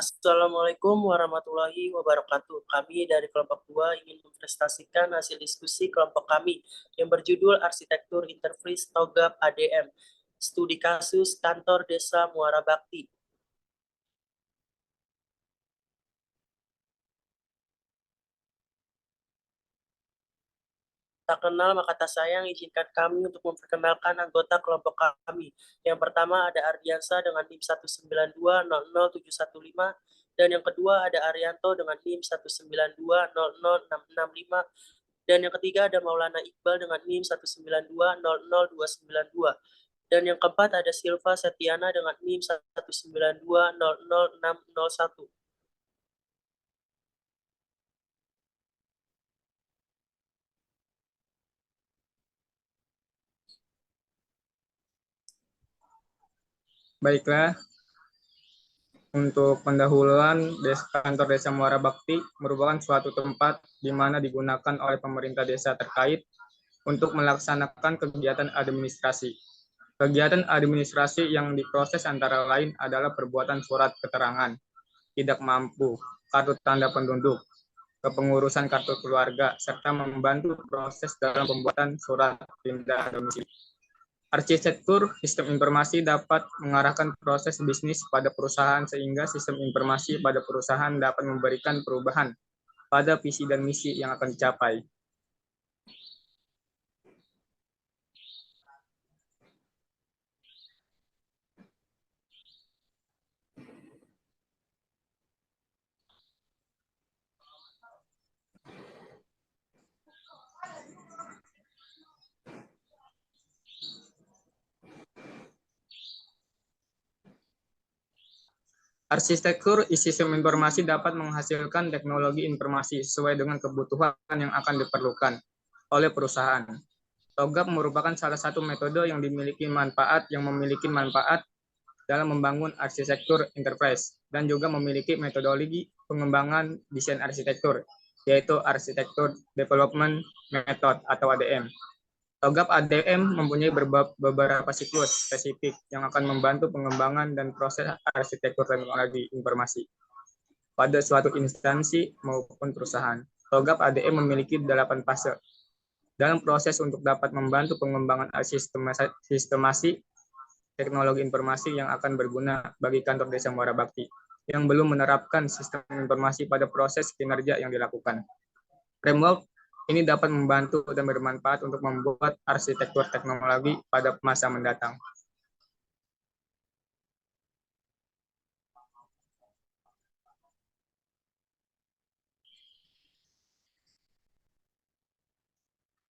Assalamualaikum warahmatullahi wabarakatuh. Kami dari kelompok 2 ingin mempresentasikan hasil diskusi kelompok kami yang berjudul Arsitektur Interface Togap ADM, Studi Kasus Kantor Desa Muara Bakti. Tak kenal maka tak sayang, izinkan kami untuk memperkenalkan anggota kelompok kami. Yang pertama ada Ardiansa dengan NIM 192000715, dan yang kedua ada Arianto dengan NIM 192000665, dan yang ketiga ada Maulana Iqbal dengan NIM 192000292, dan yang keempat ada Silva Setiana dengan NIM 192000601. Baiklah, untuk pendahuluan kantor desa Muara Bakti merupakan suatu tempat di mana digunakan oleh pemerintah desa terkait untuk melaksanakan kegiatan administrasi. Kegiatan administrasi yang diproses antara lain adalah perbuatan surat keterangan, tidak mampu, kartu tanda penduduk, kepengurusan kartu keluarga, serta membantu proses dalam pembuatan surat pindah domisili. Arsitektur sistem informasi dapat mengarahkan proses bisnis pada perusahaan sehingga sistem informasi pada perusahaan dapat memberikan perubahan pada visi dan misi yang akan dicapai. Arsitektur sistem informasi dapat menghasilkan teknologi informasi sesuai dengan kebutuhan yang akan diperlukan oleh perusahaan. Togap merupakan salah satu metode yang memiliki manfaat dalam membangun arsitektur enterprise dan juga memiliki metodologi pengembangan desain arsitektur, yaitu Arsitektur Development Method atau ADM. Togap ADM mempunyai beberapa siklus spesifik yang akan membantu pengembangan dan proses arsitektur teknologi informasi pada suatu instansi maupun perusahaan. Togap ADM memiliki 8 fase. Dalam proses untuk dapat membantu pengembangan sistemasi teknologi informasi yang akan berguna bagi kantor desa Muara Bakti yang belum menerapkan sistem informasi pada proses kinerja yang dilakukan. Framework ini dapat membantu dan bermanfaat untuk membuat arsitektur teknologi pada masa mendatang.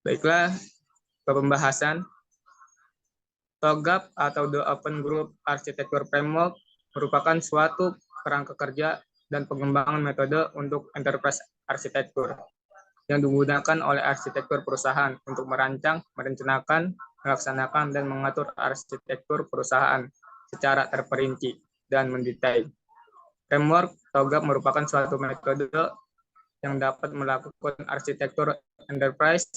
Baiklah, ke pembahasan. TOGAF atau The Open Group Architecture Framework merupakan suatu kerangka kerja dan pengembangan metode untuk enterprise arsitektur yang digunakan oleh arsitektur perusahaan untuk merancang, merencanakan, melaksanakan, dan mengatur arsitektur perusahaan secara terperinci dan mendetail. Framework TOGAF merupakan suatu metode yang dapat melakukan arsitektur enterprise.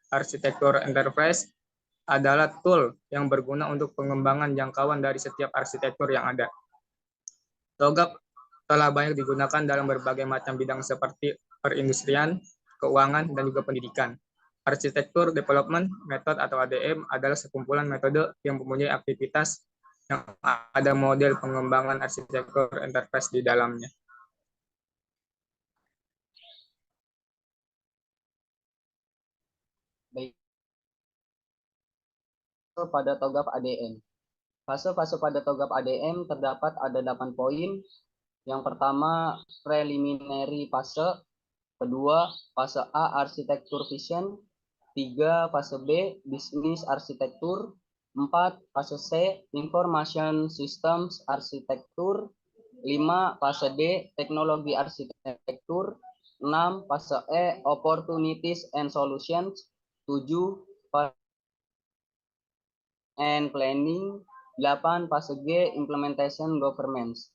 Arsitektur enterprise adalah tool yang berguna untuk pengembangan jangkauan dari setiap arsitektur yang ada. TOGAF telah banyak digunakan dalam berbagai macam bidang seperti perindustrian, keuangan, dan juga pendidikan. Arsitektur Development Method atau ADM adalah sekumpulan metode yang mempunyai aktivitas yang ada model pengembangan arsitektur enterprise di dalamnya. Baik. Pada TOGAF ADM. Fase-fase pada TOGAF ADM terdapat ada 8 poin. Yang pertama, preliminary fase. Kedua, fase A, arsitektur vision. 3, fase B, bisnis arsitektur. 4, fase C, information systems arsitektur. 5, fase D, teknologi arsitektur. 6, fase E, opportunities and solutions. 7, and planning. 8, fase G, implementation governance.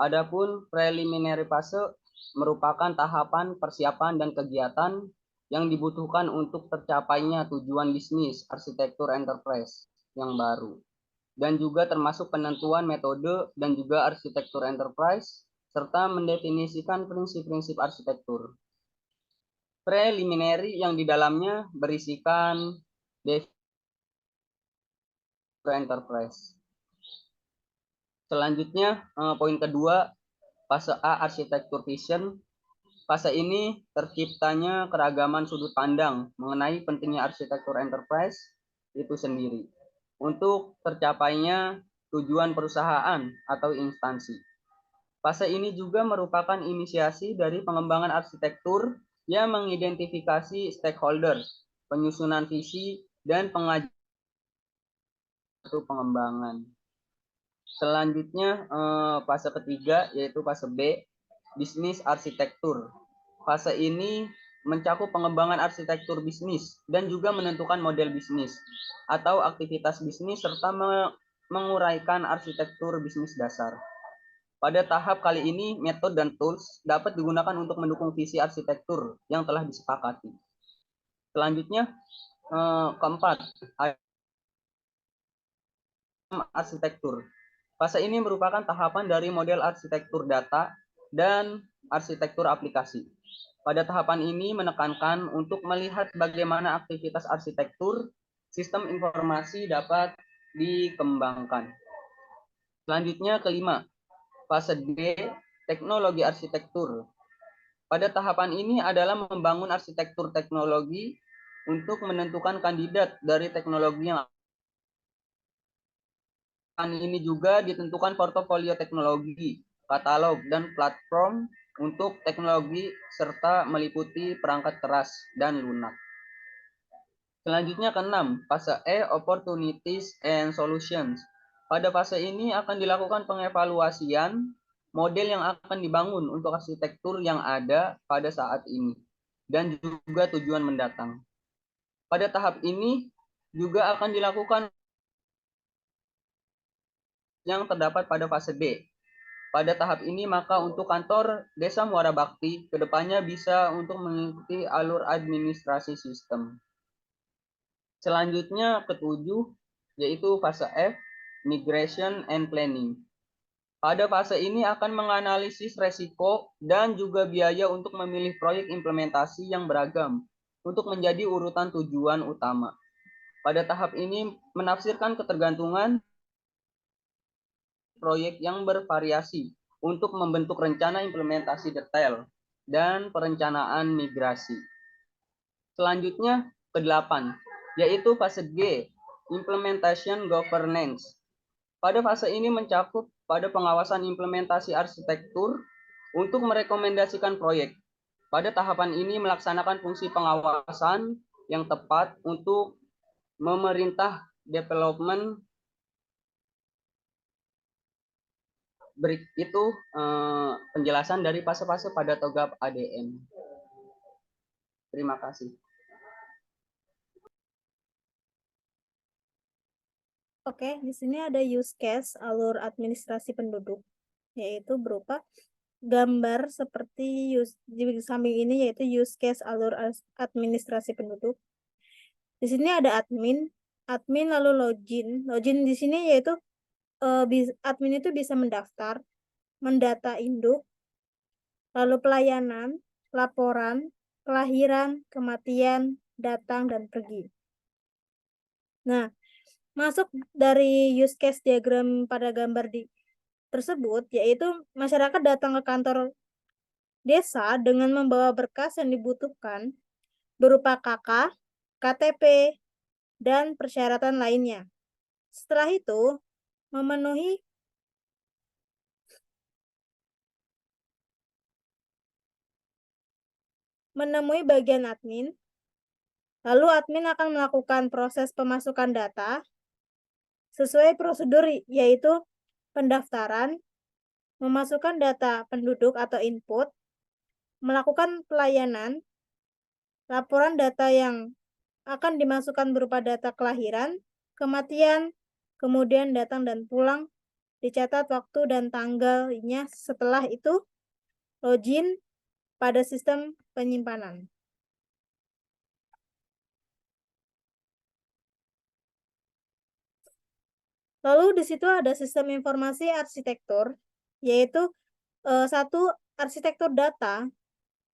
Adapun preliminary fase merupakan tahapan persiapan dan kegiatan yang dibutuhkan untuk tercapainya tujuan bisnis arsitektur enterprise yang baru, dan juga termasuk penentuan metode dan juga arsitektur enterprise, serta mendefinisikan prinsip-prinsip arsitektur. Preliminary yang di dalamnya berisikan enterprise. Selanjutnya, poin kedua, fase A, arsitektur vision. Fase ini terciptanya keragaman sudut pandang mengenai pentingnya arsitektur enterprise itu sendiri untuk tercapainya tujuan perusahaan atau instansi. Fase ini juga merupakan inisiasi dari pengembangan arsitektur yang mengidentifikasi stakeholder, penyusunan visi, dan pengajuan pengembangan. Selanjutnya fase ketiga yaitu fase B, bisnis arsitektur. Fase ini mencakup pengembangan arsitektur bisnis dan juga menentukan model bisnis atau aktivitas bisnis serta menguraikan arsitektur bisnis dasar. Pada tahap kali ini, metode dan tools dapat digunakan untuk mendukung visi arsitektur yang telah disepakati. Selanjutnya, keempat, arsitektur. Fase ini merupakan tahapan dari model arsitektur data dan arsitektur aplikasi. Pada tahapan ini menekankan untuk melihat bagaimana aktivitas arsitektur sistem informasi dapat dikembangkan. Selanjutnya kelima, fase D, teknologi arsitektur. Pada tahapan ini adalah membangun arsitektur teknologi untuk menentukan kandidat dari teknologi yang ini juga ditentukan portofolio teknologi, katalog, dan platform untuk teknologi serta meliputi perangkat keras dan lunak. Selanjutnya keenam, fase E, opportunities and solutions. Pada fase ini akan dilakukan pengevaluasian model yang akan dibangun untuk arsitektur yang ada pada saat ini dan juga tujuan mendatang. Pada tahap ini juga akan dilakukan yang terdapat pada fase B. Pada tahap ini maka untuk kantor Desa Muara Bakti kedepannya bisa untuk mengikuti alur administrasi sistem. Selanjutnya ketujuh yaitu fase F, migration and planning. Pada fase ini akan menganalisis resiko dan juga biaya untuk memilih proyek implementasi yang beragam untuk menjadi urutan tujuan utama. Pada tahap ini menafsirkan ketergantungan proyek yang bervariasi untuk membentuk rencana implementasi detail dan perencanaan migrasi. Selanjutnya ke-8, yaitu fase G, implementation governance. Pada fase ini mencakup pada pengawasan implementasi arsitektur untuk merekomendasikan proyek. Pada tahapan ini melaksanakan fungsi pengawasan yang tepat untuk memerintah development. Itu penjelasan dari fase-fase pada TOGAP ADM. Terima kasih. Oke, di sini ada use case alur administrasi penduduk, yaitu berupa gambar seperti di samping ini yaitu use case alur administrasi penduduk. Di sini ada admin lalu login. Login di sini yaitu admin itu bisa mendaftar, mendata induk, lalu pelayanan, laporan, kelahiran, kematian, datang, dan pergi. Nah, masuk dari use case diagram pada gambar tersebut, yaitu masyarakat datang ke kantor desa dengan membawa berkas yang dibutuhkan berupa KK, KTP, dan persyaratan lainnya. Setelah itu, menemui bagian admin, lalu admin akan melakukan proses pemasukan data sesuai prosedur, yaitu pendaftaran, memasukkan data penduduk atau input, melakukan pelayanan, laporan data yang akan dimasukkan berupa data kelahiran, kematian, kemudian datang dan pulang, dicatat waktu dan tanggalnya. Setelah itu, login pada sistem penyimpanan. Lalu di situ ada sistem informasi arsitektur, yaitu Satu, arsitektur data.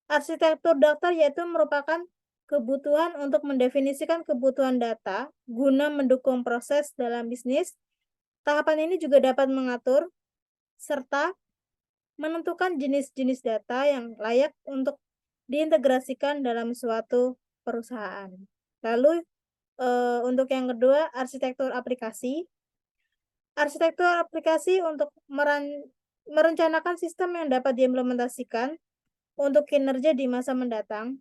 Arsitektur data yaitu merupakan kebutuhan untuk mendefinisikan kebutuhan data guna mendukung proses dalam bisnis. Tahapan ini juga dapat mengatur serta menentukan jenis-jenis data yang layak untuk diintegrasikan dalam suatu perusahaan. Lalu untuk yang kedua, arsitektur aplikasi. Arsitektur aplikasi untuk merencanakan sistem yang dapat diimplementasikan untuk kinerja di masa mendatang.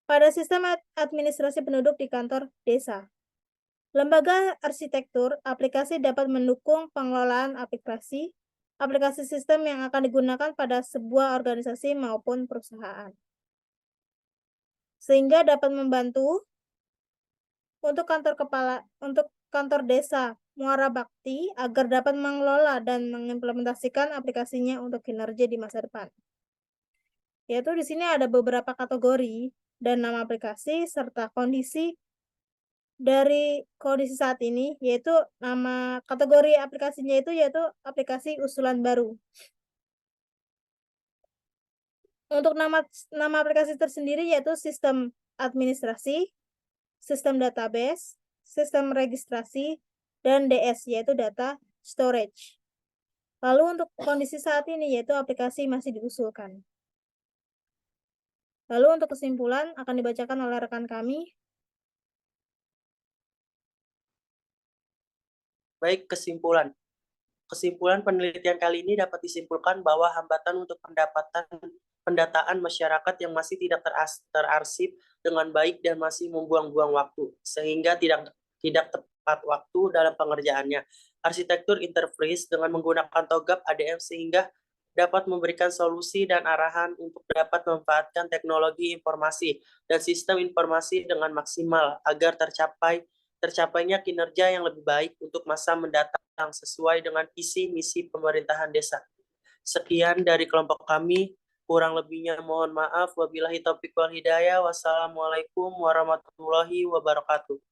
Pada sistem administrasi penduduk di kantor desa. Lembaga arsitektur aplikasi dapat mendukung pengelolaan aplikasi sistem yang akan digunakan pada sebuah organisasi maupun perusahaan. Sehingga dapat membantu untuk kantor desa Muara Bakti agar dapat mengelola dan mengimplementasikan aplikasinya untuk kinerja di masa depan. Yaitu di sini ada beberapa kategori dan nama aplikasi serta kondisi dari kondisi saat ini, yaitu nama kategori aplikasinya yaitu aplikasi usulan baru. Untuk nama aplikasi tersendiri yaitu sistem administrasi, sistem database, sistem registrasi, dan DS yaitu data storage. Lalu untuk kondisi saat ini yaitu aplikasi masih diusulkan. Lalu untuk kesimpulan akan dibacakan oleh rekan kami. Baik, kesimpulan. Kesimpulan penelitian kali ini dapat disimpulkan bahwa hambatan untuk pendataan masyarakat yang masih tidak terarsip dengan baik dan masih membuang-buang waktu, sehingga tidak tepat waktu dalam pengerjaannya. Arsitektur interface dengan menggunakan TOGAP ADM sehingga dapat memberikan solusi dan arahan untuk dapat memanfaatkan teknologi informasi dan sistem informasi dengan maksimal agar tercapainya kinerja yang lebih baik untuk masa mendatang sesuai dengan visi misi pemerintahan desa. Sekian dari kelompok kami, kurang lebihnya mohon maaf. Wabillahi taufiq wal hidayah. Wassalamualaikum warahmatullahi wabarakatuh.